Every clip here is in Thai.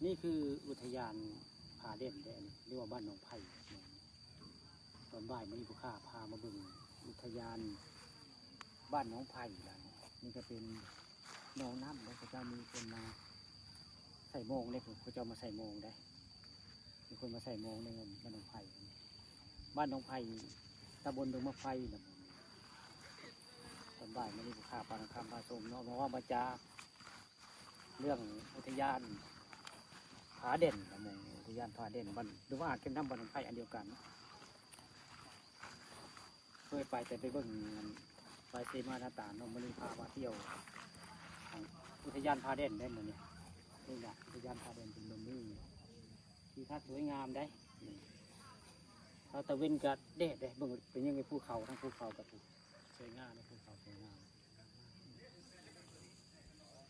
นี่คืออุทยานผาเด่นได้เรียกว่าบ้านหนองไผ่ตอนบ่ายมีผู้ข้าพามาบึงอุทยานบ้านหนองไผ่นี่ก็เป็นหนองน้ำแล้วพระเจ้ามีคนมาใส่โมงได้พระเจ้ามาใส่โมงได้มีคนมาใส่โมงในบ้านหนองไผ่บ้านหนองไผ่ตำบลดงมะไฟนะตอนบ่ายมีผู้ข้าพาคำพาชมเนาะเพราะว่ามาจาเรื่องอุทยานผาเด่นนะมงอุทยานผาเด่นบ้านหรือว่าอาจเป็นน้ำบ้านหนองไผ่อันเดียวกันเคยไปแต่ไปเบิ่งไปเซมานาตาน้องมันพามาเที่ยวอุทยานผาเด่นได้หมดเนี่ยนี่แหละอุทยานผาเด่นเป็นเมืองนี้ที่ท่าสวยงามได้เราตะเวนกัเด็ดได้เบิ่งเป็นยังไงภูเขาทั้งภูเขากับสวยงามในภูเขาสวยงาม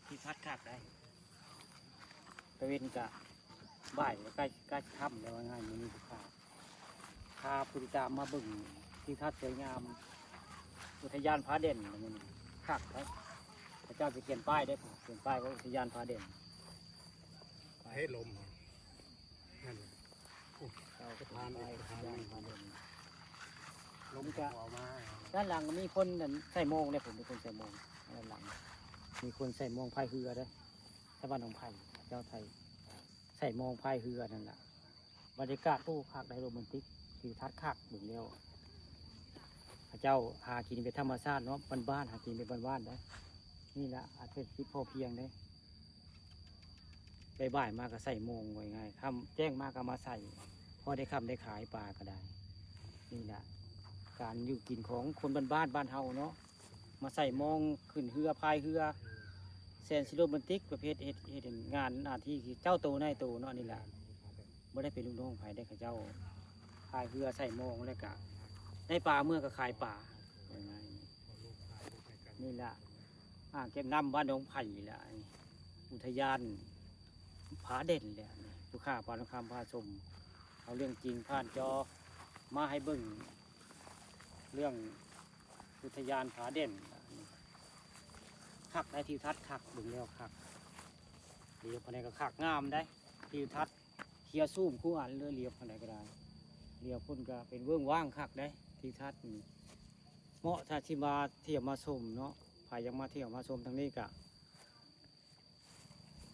ที่พัดขาดได้ตะเวนกะบ่ายใกล้ค่ำแล้วง่ายมันมีภูเขาพาผู้ติดตามมาเบิ่งที่ทัดสวยงามอุทยานผาเด่นมันขักได้พระเจ้าจะเขียนป้ายได้เขียนป้ายว่าอุทยานผาเด่นให้ลมนั่นเราก็ทานไปอุทยานผาเด่นลมจะ ออกมา ด้านหลังมีคนใส่โมงเนี่ยผมเป็นคนใส่โมงด้านหลังมีคนใส่โมงพายเรือได้ชาวบ้านของไผ่เจ้าไทยใส่โมงพายเรือนั่นแหละบรรยากาศตู้คักได้โรแมนติกคือทัดคักบึงเดียวพระเจ้าหากินเป็นธรรมชาติเนาะบ้านหากินเป็นบ้านได้นี่แหละอาจจะคิดพอเพียงได้บ่ายมาก็ใส่โมงไว้ง่ายค่ำแจ้งมาก็มาใส่พอได้คำได้ขายปลาก็ได้นี่แหละการอยู่กินของคนบ้านเฮาเนาะมาใส่โมงขึ้นเรือพายเรือแซนซิโรแมนติกประเภทเฮ็ดงานหน้าที่เจ้าโตนายโตเนาะนี่แหละไม่ได้เป็นลูกน้องไผได้ข้าเจ้าพายเรือใส่โมงแล้วก็ได้ปลาเมื่อก็ขายปลาง่ายๆนี่แหละเก็บน้ำบ้านหนองไผ่แหละอุทยานผาเด่นแหละผู้ข้าพาคำพาชมเอาเรื่องจริงผ่านจอมาให้เบิ่งเรื่องอุทยานผาเด่นคักได้ทิวทัศน์คักบึงแล้วคักเรียบภายในก็คักงามได้ทิวทัศน์เทียซูมคู่อันเรือเรียบภายในก็ได้เรียบพุ่นก็เป็นเบื้องว่างคักได้ทิวทัศน์เหมาะถ้าที่มาเที่ยวมาชมเนาะพายยังมาเที่ยวมาชมทางนี้กะ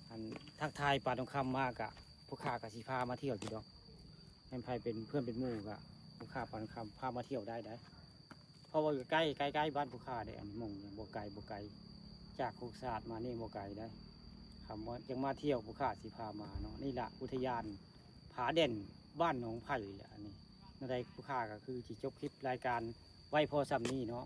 อันทักทายป่าตองคำมากกะผู้ข้ากับสีพามาเที่ยวอยู่ดอกแม่นไพเป็นเพื่อนเป็นหมู่กะผู้ข้าป่าตองคำพามาเที่ยวได้เพราะว่าอยู่ใกล้บ้านผู้ข้าได้อันมงอย่างโบไกลจากโคกศาสตร์มานี่โบไกลได้คำว่ายังมาเที่ยวผู้ข้าสีพามาเนาะนี่แหละอุทยานผาเด่นบ้านหนองไผ่แหละอันนี้ในผู้ข้าก็คือจิจบคลิปรายการไว้พอซ้ำนี้เนาะ